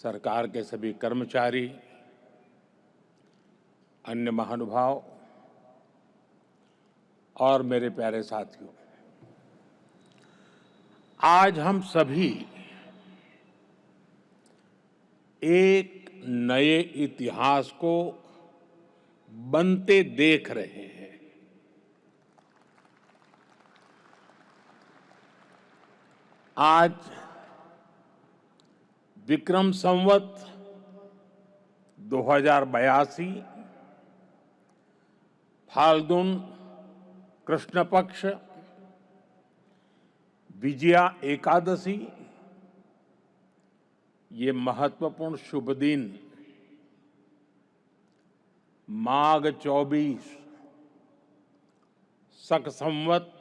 सरकार के सभी कर्मचारी, अन्य महानुभाव और मेरे प्यारे साथियों, आज हम सभी एक नए इतिहास को बनते देख रहे हैं। आज विक्रम संवत 2082 फाल्गुन कृष्ण पक्ष विजया एकादशी, ये महत्वपूर्ण शुभ दिन माघ 24 शक संवत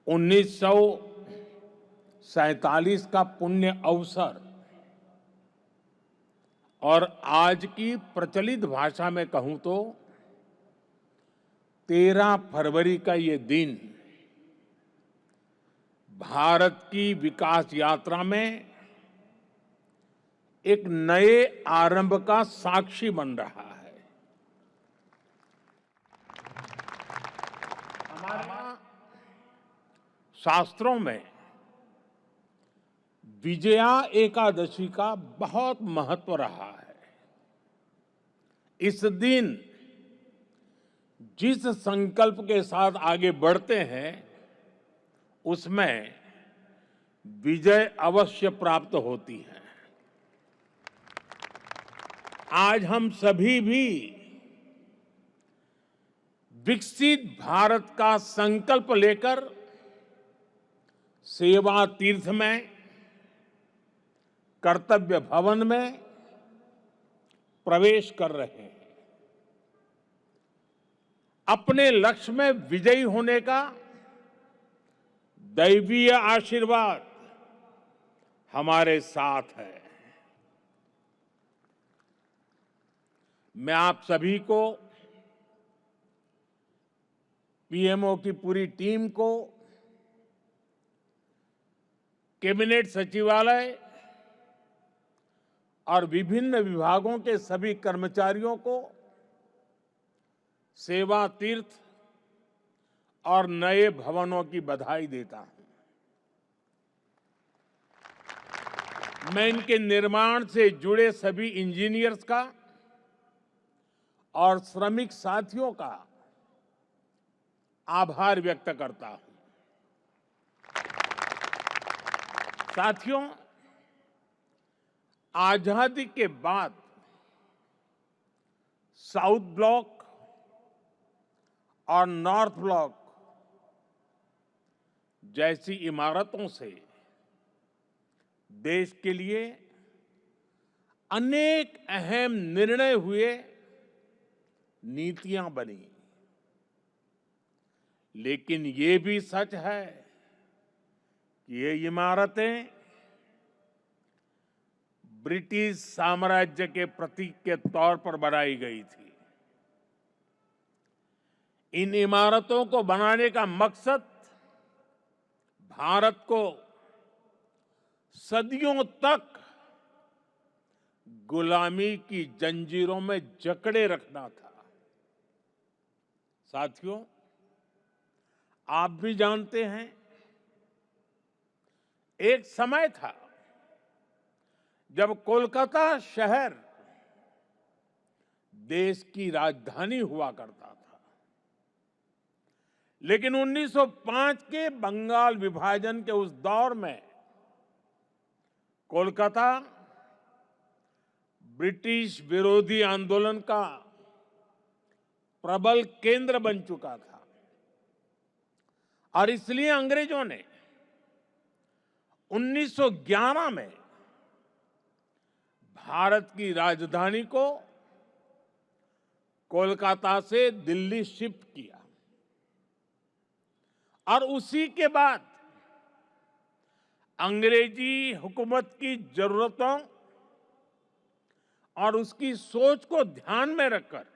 1947 का पुण्य अवसर और आज की प्रचलित भाषा में कहूं तो 13 फरवरी का ये दिन भारत की विकास यात्रा में एक नए आरंभ का साक्षी बन रहा है। हमारे यहाँ शास्त्रों में विजया एकादशी का बहुत महत्व रहा है। इस दिन जिस संकल्प के साथ आगे बढ़ते हैं उसमें विजय अवश्य प्राप्त होती है। आज हम सभी भी विकसित भारत का संकल्प लेकर सेवा तीर्थ में, कर्तव्य भवन में प्रवेश कर रहे हैं। अपने लक्ष्य में विजयी होने का दैवीय आशीर्वाद हमारे साथ है। मैं आप सभी को, पीएमओ की पूरी टीम को, कैबिनेट सचिवालय और विभिन्न विभागों के सभी कर्मचारियों को सेवा तीर्थ और नए भवनों की बधाई देता हूं। मैं इनके निर्माण से जुड़े सभी इंजीनियर्स का और श्रमिक साथियों का आभार व्यक्त करता हूं। साथियों, आजादी के बाद साउथ ब्लॉक और नॉर्थ ब्लॉक जैसी इमारतों से देश के लिए अनेक अहम निर्णय हुए, नीतियां बनी। लेकिन ये भी सच है कि ये इमारतें ब्रिटिश साम्राज्य के प्रतीक के तौर पर बनाई गई थी। इन इमारतों को बनाने का मकसद भारत को सदियों तक गुलामी की जंजीरों में जकड़े रखना था। साथियों, आप भी जानते हैं, एक समय था जब कोलकाता शहर देश की राजधानी हुआ करता था। लेकिन 1905 के बंगाल विभाजन के उस दौर में कोलकाता ब्रिटिश विरोधी आंदोलन का प्रबल केंद्र बन चुका था और इसलिए अंग्रेजों ने 1911 में भारत की राजधानी को कोलकाता से दिल्ली शिफ्ट किया और उसी के बाद अंग्रेजी हुकूमत की जरूरतों और उसकी सोच को ध्यान में रखकर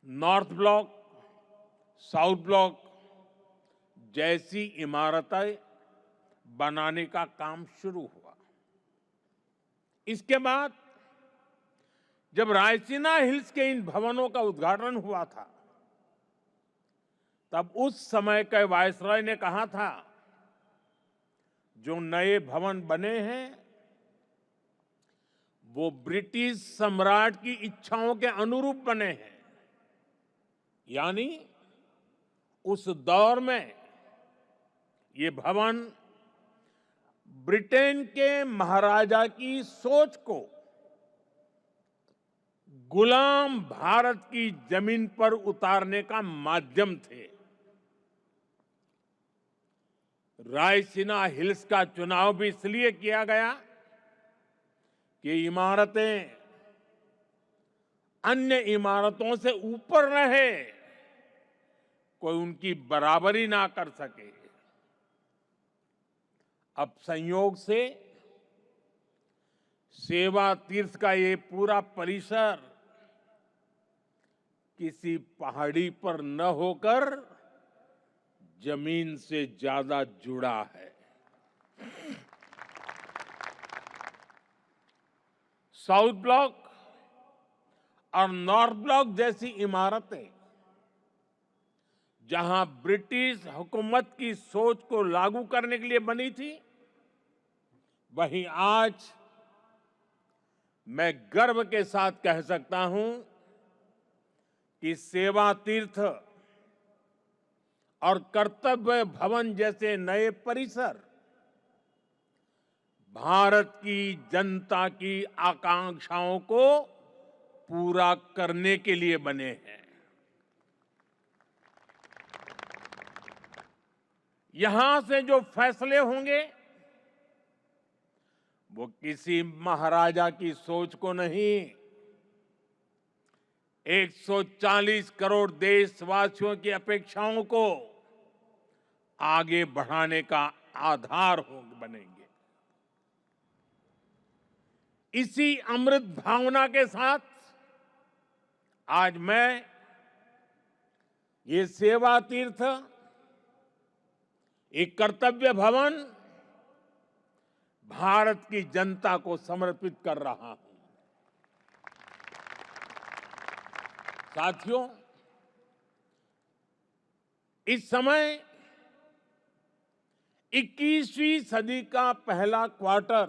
नॉर्थ ब्लॉक, साउथ ब्लॉक जैसी इमारतें बनाने का काम शुरू हुआ। इसके बाद जब रायसीना हिल्स के इन भवनों का उद्घाटन हुआ था, तब उस समय के वायसराय ने कहा था, जो नए भवन बने हैं वो ब्रिटिश सम्राट की इच्छाओं के अनुरूप बने हैं। यानी उस दौर में ये भवन ब्रिटेन के महाराजा की सोच को गुलाम भारत की जमीन पर उतारने का माध्यम थे। रायसीना हिल्स का चुनाव भी इसलिए किया गया कि इमारतें अन्य इमारतों से ऊपर रहे, कोई उनकी बराबरी ना कर सके। अब संयोग से सेवा तीर्थ का ये पूरा परिसर किसी पहाड़ी पर न होकर जमीन से ज्यादा जुड़ा है। साउथ ब्लॉक और नॉर्थ ब्लॉक जैसी इमारतें जहां ब्रिटिश हुकूमत की सोच को लागू करने के लिए बनी थी, वहीं आज मैं गर्व के साथ कह सकता हूं कि सेवा तीर्थ और कर्तव्य भवन जैसे नए परिसर भारत की जनता की आकांक्षाओं को पूरा करने के लिए बने हैं। यहां से जो फैसले होंगे वो किसी महाराजा की सोच को नहीं, 140 करोड़ देशवासियों की अपेक्षाओं को आगे बढ़ाने का आधार बनेंगे। इसी अमृत भावना के साथ आज मैं ये सेवा तीर्थ, एक कर्तव्य भवन भारत की जनता को समर्पित कर रहा हूं। साथियों, इस समय 21वीं सदी का पहला क्वार्टर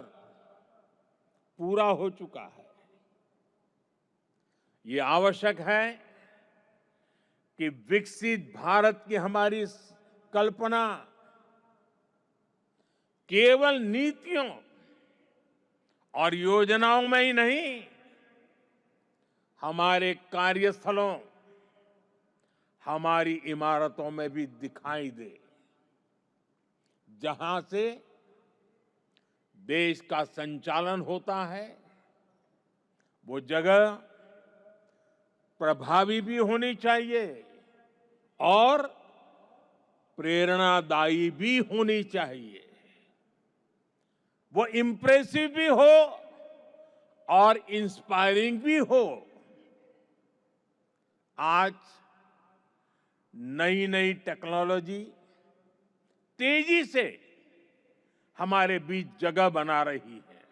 पूरा हो चुका है। ये आवश्यक है कि विकसित भारत की हमारी कल्पना केवल नीतियों और योजनाओं में ही नहीं, हमारे कार्यस्थलों, हमारी इमारतों में भी दिखाई दे, जहां से देश का संचालन होता है वो जगह प्रभावी भी होनी चाहिए और प्रेरणादायी भी होनी चाहिए। वो इम्प्रेसिव भी हो और इंस्पायरिंग भी हो। आज नई नई टेक्नोलॉजी तेजी से हमारे बीच जगह बना रही है,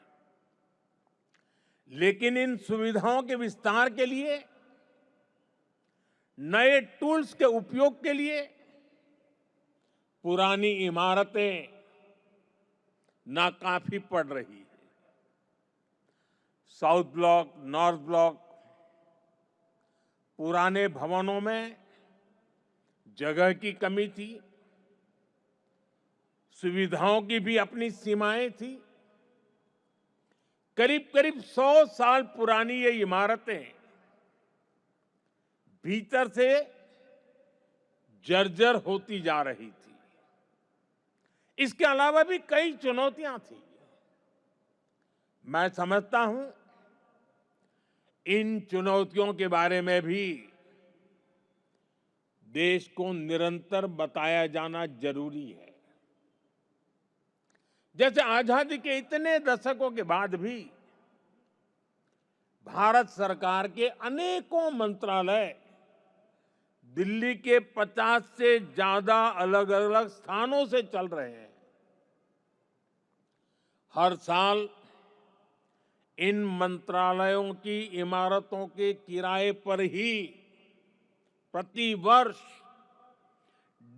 लेकिन इन सुविधाओं के विस्तार के लिए, नए टूल्स के उपयोग के लिए पुरानी इमारतें नाकाफी पड़ रही है। साउथ ब्लॉक, नॉर्थ ब्लॉक, पुराने भवनों में जगह की कमी थी, सुविधाओं की भी अपनी सीमाएं थी। करीब करीब 100 साल पुरानी ये इमारतें भीतर से जर्जर होती जा रही थी। इसके अलावा भी कई चुनौतियां थी। मैं समझता हूं इन चुनौतियों के बारे में भी देश को निरंतर बताया जाना जरूरी है। जैसे आजादी के इतने दशकों के बाद भी भारत सरकार के अनेकों मंत्रालय दिल्ली के 50 से ज्यादा अलग अलग स्थानों से चल रहे हैं। हर साल इन मंत्रालयों की इमारतों के किराए पर ही प्रति वर्ष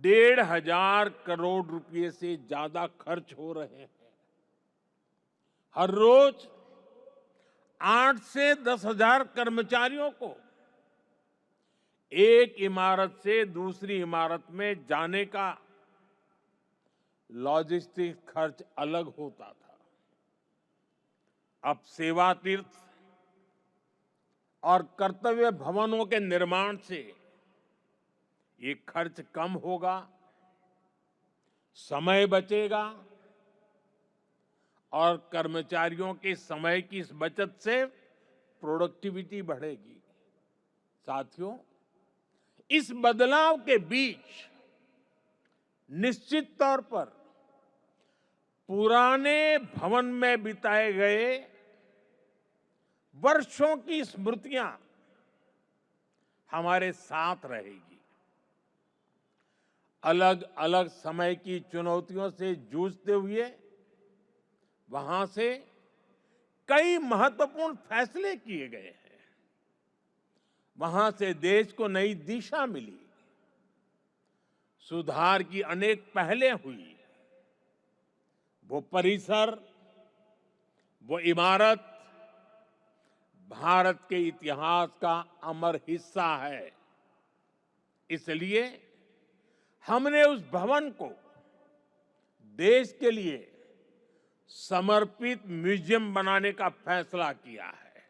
1,500 करोड़ रुपए से ज्यादा खर्च हो रहे हैं। हर रोज 8 से 10,000 कर्मचारियों को एक इमारत से दूसरी इमारत में जाने का लॉजिस्टिक खर्च अलग होता था। अब सेवा तीर्थ और कर्तव्य भवनों के निर्माण से ये खर्च कम होगा, समय बचेगा और कर्मचारियों के समय की इस बचत से प्रोडक्टिविटी बढ़ेगी। साथियों, इस बदलाव के बीच निश्चित तौर पर पुराने भवन में बिताए गए वर्षों की स्मृतियां हमारे साथ रहेगी। अलग अलग समय की चुनौतियों से जूझते हुए वहां से कई महत्वपूर्ण फैसले किए गए हैं। वहां से देश को नई दिशा मिली, सुधार की अनेक पहलें हुई। वो परिसर, वो इमारत भारत के इतिहास का अमर हिस्सा है। इसलिए हमने उस भवन को देश के लिए समर्पित म्यूजियम बनाने का फैसला किया है।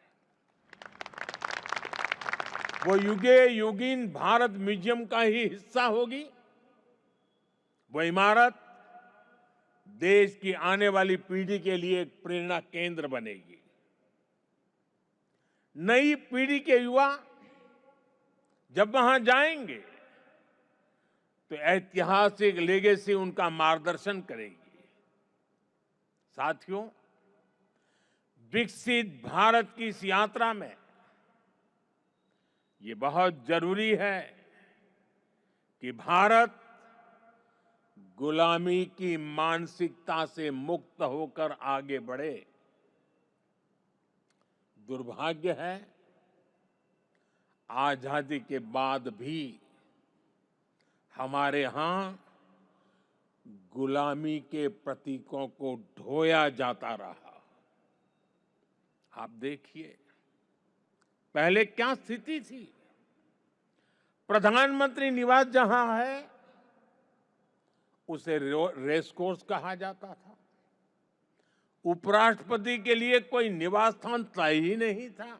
वो युगे युगीन भारत म्यूजियम का ही हिस्सा होगी। वो इमारत देश की आने वाली पीढ़ी के लिए एक प्रेरणा केंद्र बनेगी। नई पीढ़ी के युवा जब वहां जाएंगे तो ऐतिहासिक लेगेसी उनका मार्गदर्शन करेगी। साथियों, विकसित भारत की इस यात्रा में ये बहुत जरूरी है कि भारत गुलामी की मानसिकता से मुक्त होकर आगे बढ़े। दुर्भाग्य है, आजादी के बाद भी हमारे यहां गुलामी के प्रतीकों को ढोया जाता रहा। आप देखिए, पहले क्या स्थिति थी। प्रधानमंत्री निवास जहां है उसे रेस कोर्स कहा जाता था। उपराष्ट्रपति के लिए कोई निवास स्थान तय ही नहीं था।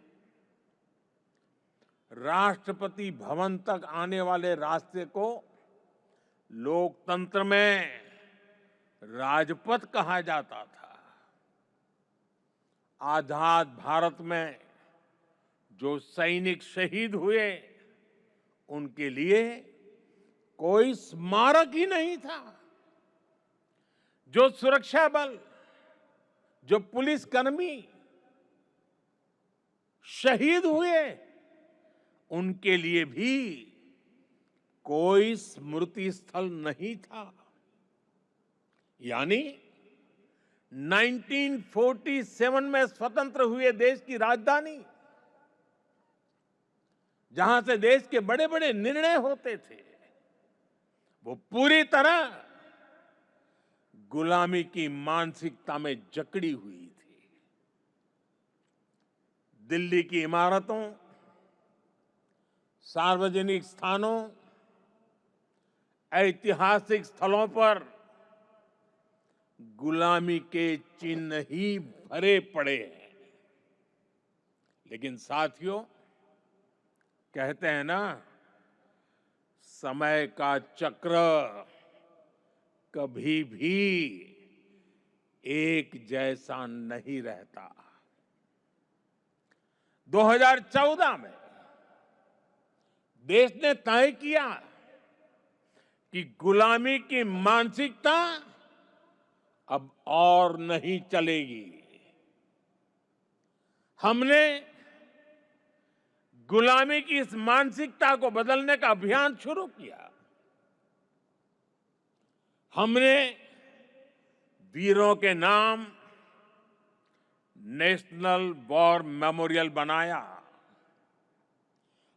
राष्ट्रपति भवन तक आने वाले रास्ते को लोकतंत्र में राजपथ कहा जाता था। आजाद भारत में जो सैनिक शहीद हुए उनके लिए कोई स्मारक ही नहीं था। जो सुरक्षा बल, जो पुलिसकर्मी शहीद हुए उनके लिए भी कोई स्मृति स्थल नहीं था। यानी 1947 में स्वतंत्र हुए देश की राजधानी, जहां से देश के बड़े बड़े निर्णय होते थे, वो पूरी तरह गुलामी की मानसिकता में जकड़ी हुई थी। दिल्ली की इमारतों, सार्वजनिक स्थानों, ऐतिहासिक स्थलों पर गुलामी के चिन्ह ही भरे पड़े हैं। लेकिन साथियों, कहते हैं ना, समय का चक्र कभी भी एक जैसा नहीं रहता। 2014 में देश ने तय किया कि गुलामी की मानसिकता अब और नहीं चलेगी। हमने गुलामी की इस मानसिकता को बदलने का अभियान शुरू किया। हमने वीरों के नाम नेशनल वॉर मेमोरियल बनाया।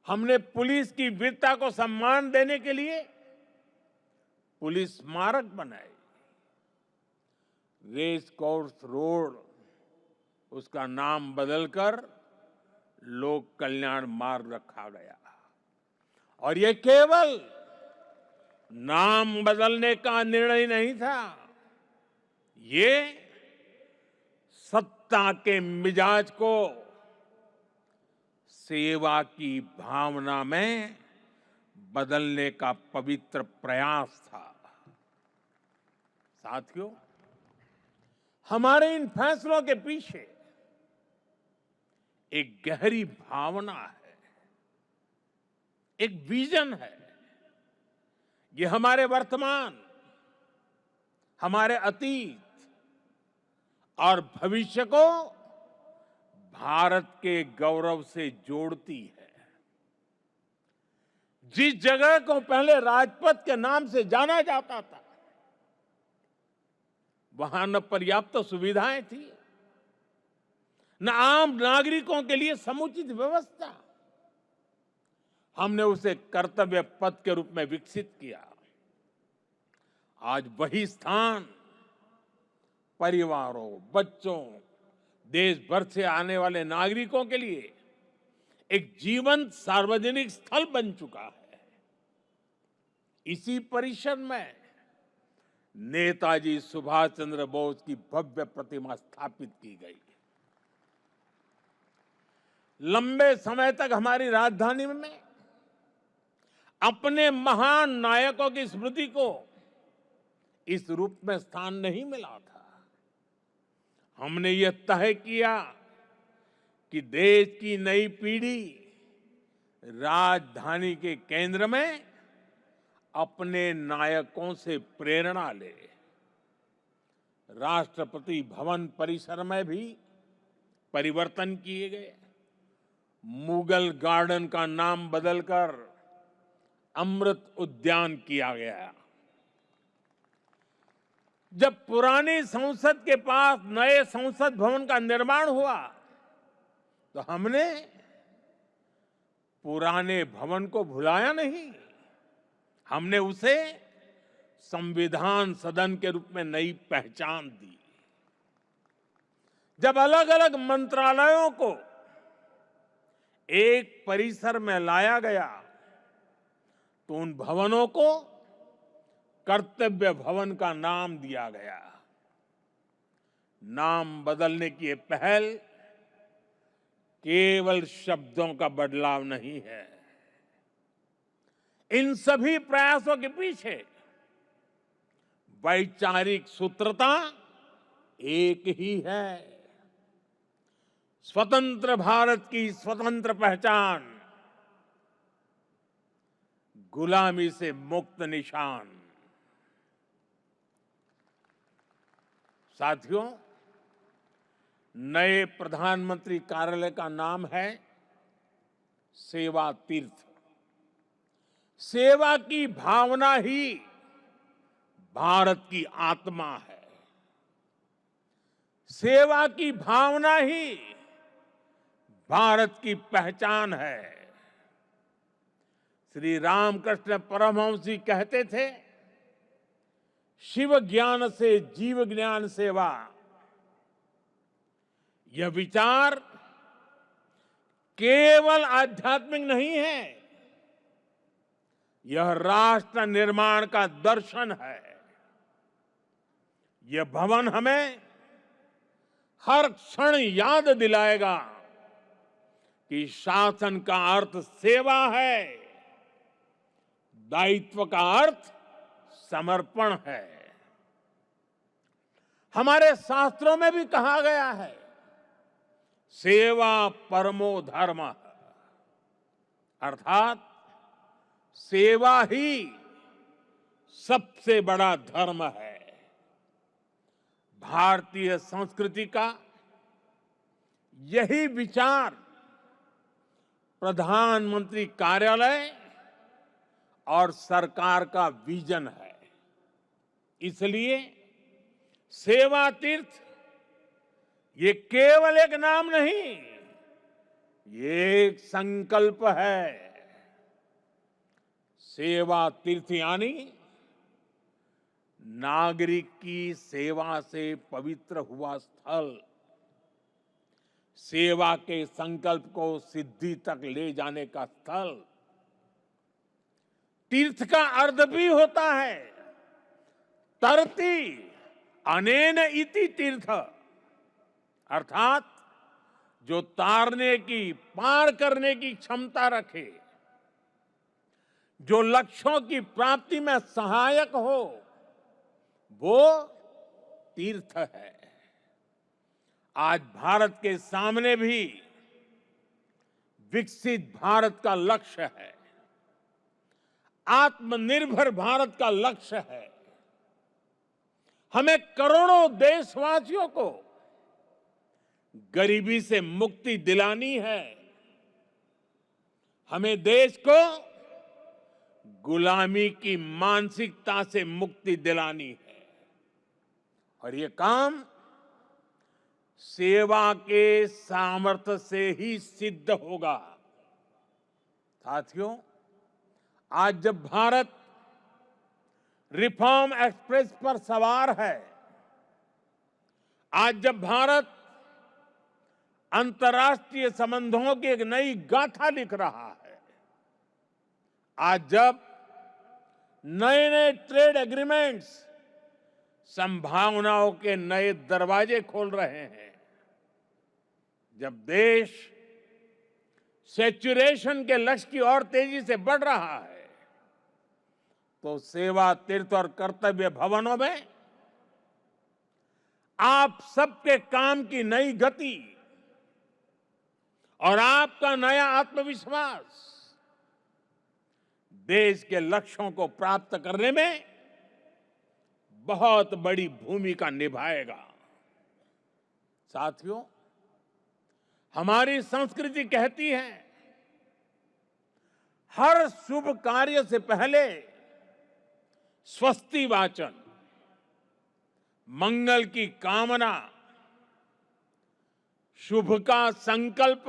हमने पुलिस की वीरता को सम्मान देने के लिए पुलिस स्मारक बनाए। रेस कोर्स रोड उसका नाम बदलकर लोक कल्याण मार्ग रखा गया। और ये केवल नाम बदलने का निर्णय नहीं था, ये सत्ता के मिजाज को सेवा की भावना में बदलने का पवित्र प्रयास था। साथियों, हमारे इन फैसलों के पीछे एक गहरी भावना है, एक विजन है। ये हमारे वर्तमान, हमारे अतीत और भविष्य को भारत के गौरव से जोड़ती है। जिस जगह को पहले राजपथ के नाम से जाना जाता था, वहां न पर्याप्त सुविधाएं थी, न आम नागरिकों के लिए समुचित व्यवस्था। हमने उसे कर्तव्य पथ के रूप में विकसित किया। आज वही स्थान परिवारों, बच्चों, देश भर से आने वाले नागरिकों के लिए एक जीवंत सार्वजनिक स्थल बन चुका है। इसी परिसर में नेताजी सुभाष चंद्र बोस की भव्य प्रतिमा स्थापित की गई। लंबे समय तक हमारी राजधानी में अपने महान नायकों की स्मृति को इस रूप में स्थान नहीं मिला था। हमने यह तय किया कि देश की नई पीढ़ी राजधानी के केंद्र में अपने नायकों से प्रेरणा ले। राष्ट्रपति भवन परिसर में भी परिवर्तन किए गए। मुगल गार्डन का नाम बदलकर अमृत उद्यान किया गया। जब पुरानी संसद के पास नए संसद भवन का निर्माण हुआ, तो हमने पुराने भवन को भुलाया नहीं। हमने उसे संविधान सदन के रूप में नई पहचान दी। जब अलग अलग मंत्रालयों को एक परिसर में लाया गया, तो उन भवनों को कर्तव्य भवन का नाम दिया गया। नाम बदलने की ये पहल केवल शब्दों का बदलाव नहीं है। इन सभी प्रयासों के पीछे वैचारिक सूत्रता एक ही है। स्वतंत्र भारत की स्वतंत्र पहचान, गुलामी से मुक्त निशान। साथियों, नए प्रधानमंत्री कार्यालय का नाम है सेवा तीर्थ। सेवा की भावना ही भारत की आत्मा है। सेवा की भावना ही भारत की पहचान है। श्री रामकृष्ण परमहंस जी कहते थे, शिव ज्ञान से जीव ज्ञान सेवा। यह विचार केवल आध्यात्मिक नहीं है, यह राष्ट्र निर्माण का दर्शन है। यह भवन हमें हर क्षण याद दिलाएगा कि शासन का अर्थ सेवा है, दायित्व का अर्थ समर्पण है। हमारे शास्त्रों में भी कहा गया है, सेवा परमो धर्म, अर्थात सेवा ही सबसे बड़ा धर्म है। भारतीय संस्कृति का यही विचार प्रधानमंत्री कार्यालय और सरकार का विजन है। इसलिए सेवा तीर्थ ये केवल एक नाम नहीं, ये एक संकल्प है। सेवा तीर्थ यानी नागरिक की सेवा से पवित्र हुआ स्थल, सेवा के संकल्प को सिद्धि तक ले जाने का स्थल। तीर्थ का अर्थ भी होता है तरति अनेन इति तीर्थ, अर्थात जो तारने की, पार करने की क्षमता रखे, जो लक्ष्यों की प्राप्ति में सहायक हो, वो तीर्थ है। आज भारत के सामने भी विकसित भारत का लक्ष्य है, आत्मनिर्भर भारत का लक्ष्य है। हमें करोड़ों देशवासियों को गरीबी से मुक्ति दिलानी है। हमें देश को गुलामी की मानसिकता से मुक्ति दिलानी है, और ये काम सेवा के सामर्थ्य से ही सिद्ध होगा। साथियों, आज जब भारत रिफॉर्म एक्सप्रेस पर सवार है, आज जब भारत अंतर्राष्ट्रीय संबंधों की एक नई गाथा लिख रहा है, आज जब नए नए ट्रेड एग्रीमेंट्स संभावनाओं के नए दरवाजे खोल रहे हैं, जब देश सैचुरेशन के लक्ष्य की ओर तेजी से बढ़ रहा है, तो सेवा तीर्थ और कर्तव्य भवनों में आप सबके काम की नई गति और आपका नया आत्मविश्वास देश के लक्ष्यों को प्राप्त करने में बहुत बड़ी भूमिका निभाएगा। साथियों, हमारी संस्कृति कहती है, हर शुभ कार्य से पहले स्वस्ति वाचन, मंगल की कामना, शुभ का संकल्प,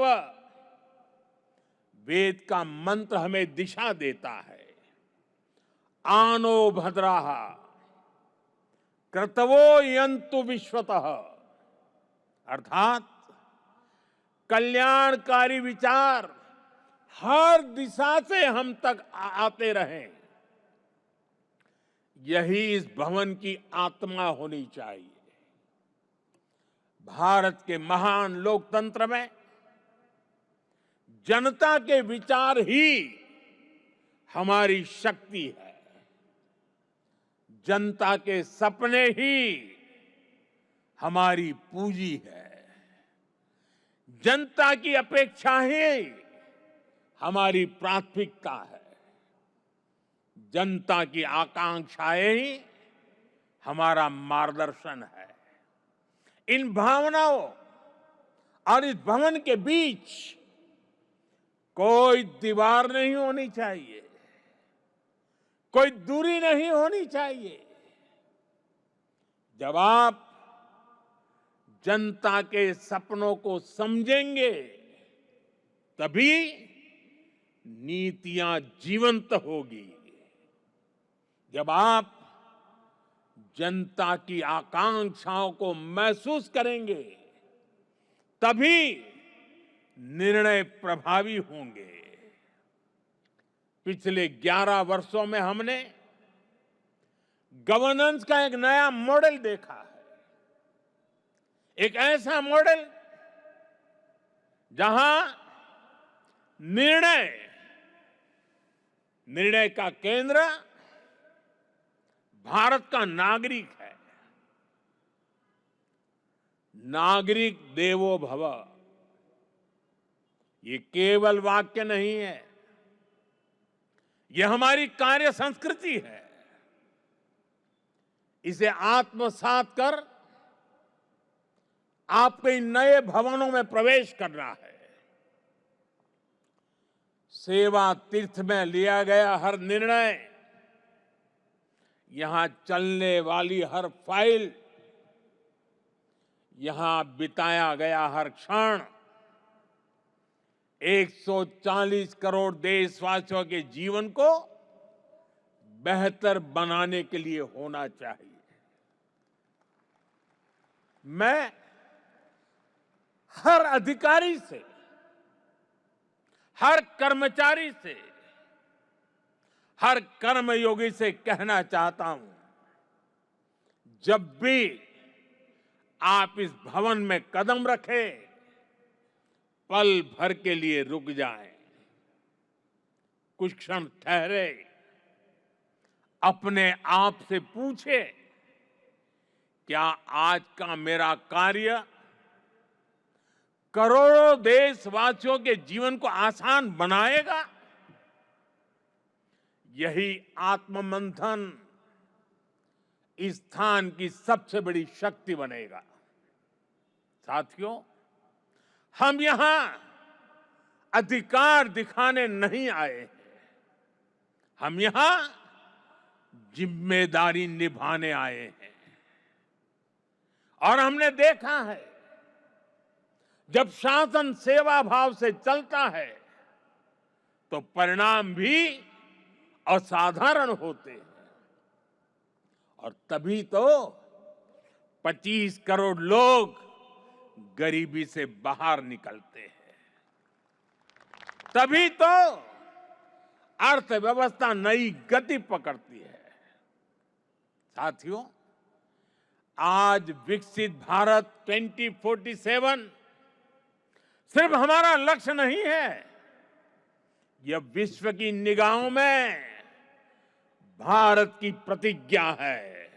वेद का मंत्र हमें दिशा देता है। आनो भद्राः क्रतवो यन्तु विश्वतः, अर्थात कल्याणकारी विचार हर दिशा से हम तक आते रहें, यही इस भवन की आत्मा होनी चाहिए। भारत के महान लोकतंत्र में जनता के विचार ही हमारी शक्ति है, जनता के सपने ही हमारी पूंजी है, जनता की अपेक्षाएं हमारी प्राथमिकता है, जनता की आकांक्षाएं ही हमारा मार्गदर्शन है। इन भावनाओं और इस भवन के बीच कोई दीवार नहीं होनी चाहिए, कोई दूरी नहीं होनी चाहिए। जब आप जनता के सपनों को समझेंगे, तभी नीतियां जीवंत होगी। जब आप जनता की आकांक्षाओं को महसूस करेंगे, तभी निर्णय प्रभावी होंगे। पिछले 11 वर्षों में हमने गवर्नेंस का एक नया मॉडल देखा है, एक ऐसा मॉडल जहां निर्णय का केंद्र भारत का नागरिक है। नागरिक देवो भव, ये केवल वाक्य नहीं है, ये हमारी कार्य संस्कृति है। इसे आत्मसात कर आपको इन नए भवनों में प्रवेश करना है। सेवा तीर्थ में लिया गया हर निर्णय, यहां चलने वाली हर फाइल, यहां बिताया गया हर क्षण 140 करोड़ देशवासियों के जीवन को बेहतर बनाने के लिए होना चाहिए। मैं हर अधिकारी से, हर कर्मचारी से, हर कर्मयोगी से कहना चाहता हूं, जब भी आप इस भवन में कदम रखें, पल भर के लिए रुक जाएं, कुछ क्षण ठहरे, अपने आप से पूछे, क्या आज का मेरा कार्य करोड़ों देशवासियों के जीवन को आसान बनाएगा? यही आत्ममंथन इस स्थान की सबसे बड़ी शक्ति बनेगा। साथियों, हम यहां अधिकार दिखाने नहीं आए हैं, हम यहां जिम्मेदारी निभाने आए हैं। और हमने देखा है, जब शासन सेवा भाव से चलता है तो परिणाम भी असाधारण होते हैं। और तभी तो 25 करोड़ लोग गरीबी से बाहर निकलते हैं, तभी तो अर्थव्यवस्था नई गति पकड़ती है। साथियों, आज विकसित भारत 2047 सिर्फ हमारा लक्ष्य नहीं है, यह विश्व की निगाहों में भारत की प्रतिज्ञा है।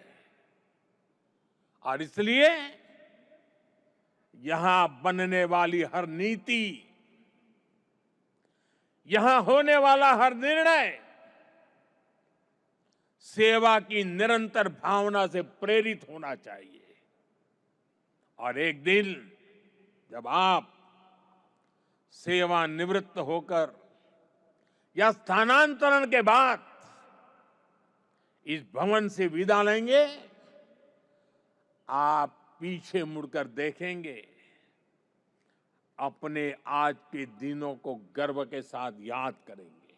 और इसलिए यहां बनने वाली हर नीति, यहां होने वाला हर निर्णय सेवा की निरंतर भावना से प्रेरित होना चाहिए। और एक दिन जब आप सेवानिवृत्त होकर या स्थानांतरण के बाद इस भवन से विदा लेंगे, आप पीछे मुड़कर देखेंगे, अपने आज के दिनों को गर्व के साथ याद करेंगे।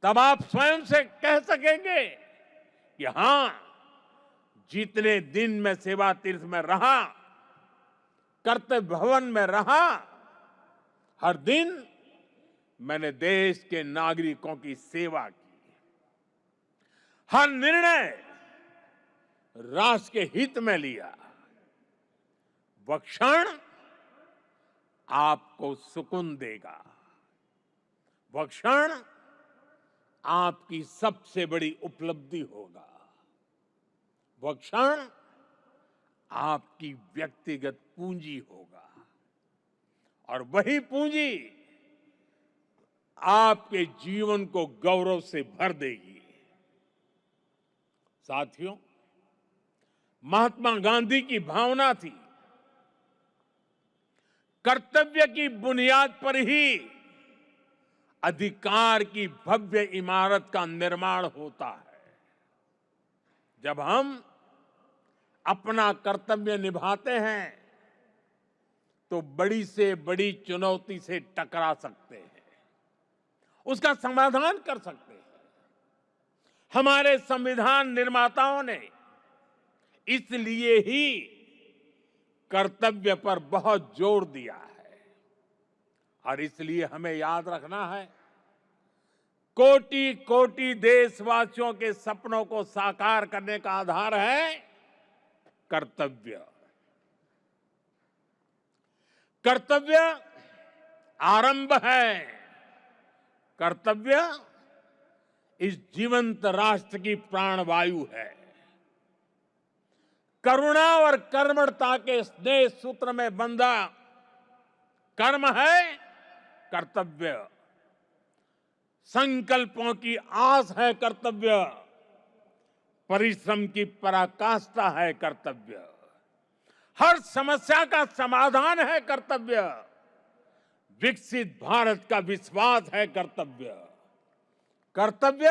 तब आप स्वयं से कह सकेंगे कि हां, जितने दिन मैं सेवा तीर्थ में रहा, कर्तव्य भवन में रहा, हर दिन मैंने देश के नागरिकों की सेवा की, हर निर्णय राष्ट्र के हित में लिया। वह क्षण आपको सुकून देगा, वह क्षण आपकी सबसे बड़ी उपलब्धि होगा, वह क्षण आपकी व्यक्तिगत पूंजी होगा। और वही पूंजी आपके जीवन को गौरव से भर देगी। साथियों, महात्मा गांधी की भावना थी, कर्तव्य की बुनियाद पर ही अधिकार की भव्य इमारत का निर्माण होता है। जब हम अपना कर्तव्य निभाते हैं तो बड़ी से बड़ी चुनौती से टकरा सकते हैं, उसका समाधान कर सकते हैं। हमारे संविधान निर्माताओं ने इसलिए ही कर्तव्य पर बहुत जोर दिया है। और इसलिए हमें याद रखना है, कोटि कोटि देशवासियों के सपनों को साकार करने का आधार है कर्तव्य। कर्तव्य आरंभ है, कर्तव्य इस जीवंत राष्ट्र की प्राणवायु है। करुणा और कर्मठता के स्नेह सूत्र में बंधा कर्म है कर्तव्य, संकल्पों की आस है कर्तव्य, परिश्रम की पराकाष्ठा है कर्तव्य, हर समस्या का समाधान है कर्तव्य, विकसित भारत का विश्वास है कर्तव्य। कर्तव्य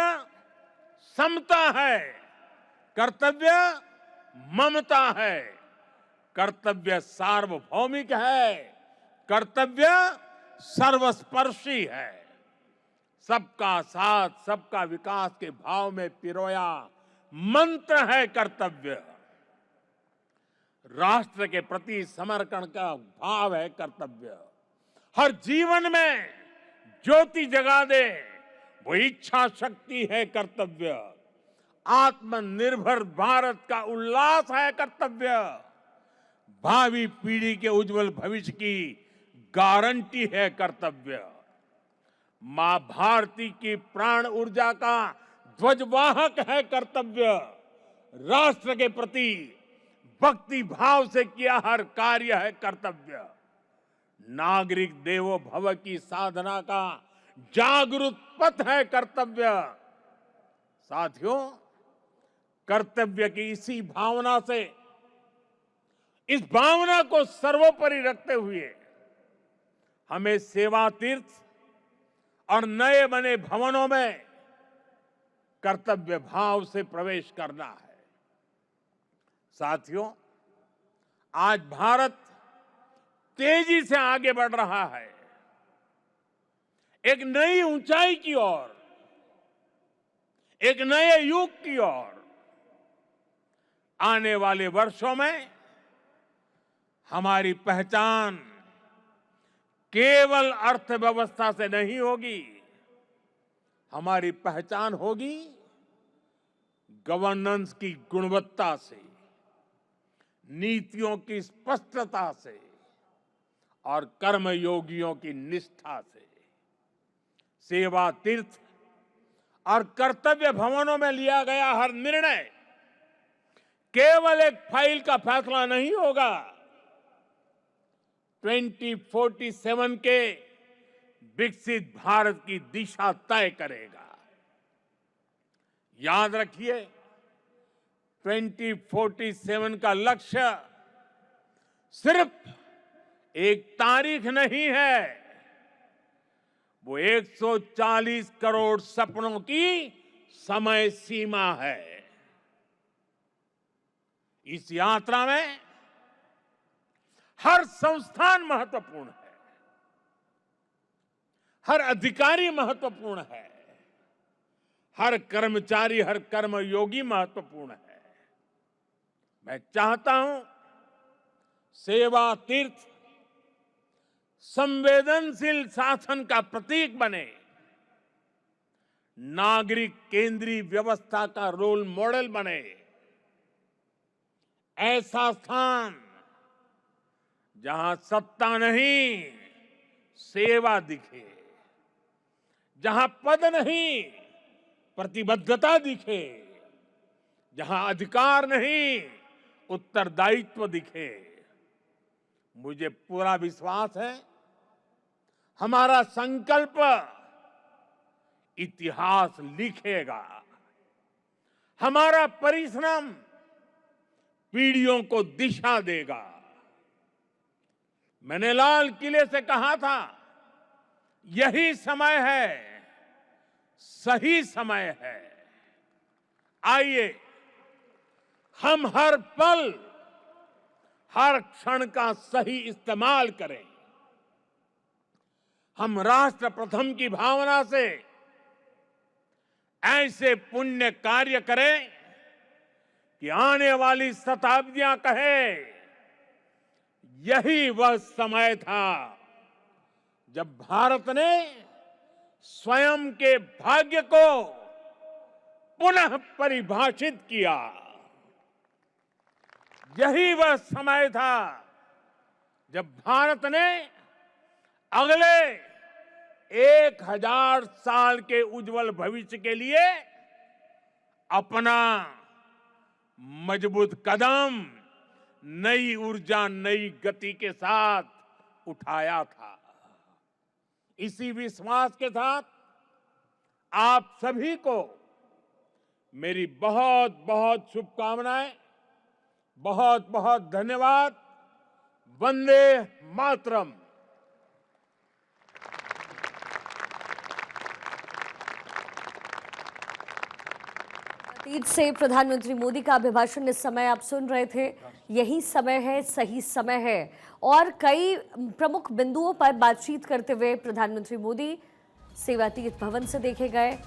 समता है, कर्तव्य ममता है, कर्तव्य सार्वभौमिक है, कर्तव्य सर्वस्पर्शी है। सबका साथ, सबका विकास के भाव में पिरोया मंत्र है कर्तव्य। राष्ट्र के प्रति समर्पण का भाव है कर्तव्य। हर जीवन में ज्योति जगा दे वो इच्छा शक्ति है कर्तव्य। आत्मनिर्भर भारत का उल्लास है कर्तव्य। भावी पीढ़ी के उज्जवल भविष्य की गारंटी है कर्तव्य। मां भारती की प्राण ऊर्जा का ध्वजवाहक है कर्तव्य। राष्ट्र के प्रति भक्ति भाव से किया हर कार्य है कर्तव्य। नागरिक देवो भव की साधना का जागरूक पथ है कर्तव्य। साथियों, कर्तव्य की इसी भावना से, इस भावना को सर्वोपरि रखते हुए हमें सेवा तीर्थ और नए बने भवनों में कर्तव्य भाव से प्रवेश करना है। साथियों, आज भारत तेजी से आगे बढ़ रहा है, एक नई ऊंचाई की ओर, एक नए युग की ओर। आने वाले वर्षों में हमारी पहचान केवल अर्थव्यवस्था से नहीं होगी, हमारी पहचान होगी गवर्नेंस की गुणवत्ता से, नीतियों की स्पष्टता से और कर्मयोगियों की निष्ठा से। सेवा तीर्थ और कर्तव्य भवनों में लिया गया हर निर्णय केवल एक फाइल का फैसला नहीं होगा, 2047 के विकसित भारत की दिशा तय करेगा। याद रखिए, 2047 का लक्ष्य सिर्फ एक तारीख नहीं है, वो 140 करोड़ सपनों की समय सीमा है। इस यात्रा में हर संस्थान महत्वपूर्ण है, हर अधिकारी महत्वपूर्ण है, हर कर्मचारी, हर कर्मयोगी महत्वपूर्ण है। मैं चाहता हूं सेवा तीर्थ संवेदनशील शासन का प्रतीक बने, नागरिक केंद्रीय व्यवस्था का रोल मॉडल बने। ऐसा स्थान जहां सत्ता नहीं, सेवा दिखे, जहां पद नहीं, प्रतिबद्धता दिखे, जहां अधिकार नहीं, उत्तरदायित्व दिखे। मुझे पूरा विश्वास है हमारा संकल्प इतिहास लिखेगा, हमारा परिश्रम पीढ़ियों को दिशा देगा। मैंने लाल किले से कहा था, यही समय है, सही समय है। आइए हम हर पल, हर क्षण का सही इस्तेमाल करें। हम राष्ट्र प्रथम की भावना से ऐसे पुण्य कार्य करें कि आने वाली शताब्दियां कहे, यही वह समय था जब भारत ने स्वयं के भाग्य को पुनः परिभाषित किया। यही वह समय था जब भारत ने अगले 1000 साल के उज्जवल भविष्य के लिए अपना मजबूत कदम नई ऊर्जा, नई गति के साथ उठाया था। इसी विश्वास के साथ आप सभी को मेरी बहुत बहुत शुभकामनाएं, बहुत बहुत धन्यवाद। वंदे मातरम। तीज से प्रधानमंत्री मोदी का अभिभाषण इस समय आप सुन रहे थे। यही समय है, सही समय है। और कई प्रमुख बिंदुओं पर बातचीत करते हुए प्रधानमंत्री मोदी सेवा तीर्थ भवन से देखे गए।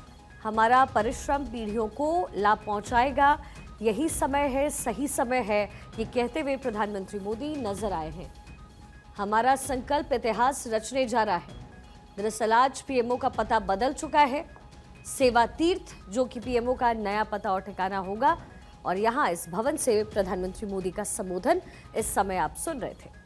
हमारा परिश्रम पीढ़ियों को लाभ पहुंचाएगा, यही समय है, सही समय है, ये कहते हुए प्रधानमंत्री मोदी नजर आए हैं। हमारा संकल्प इतिहास रचने जा रहा है। दरअसल आज पीएमओ का पता बदल चुका है। सेवा तीर्थ जो कि पीएमओ का नया पता और ठिकाना होगा, और यहां इस भवन से प्रधानमंत्री मोदी का संबोधन इस समय आप सुन रहे थे।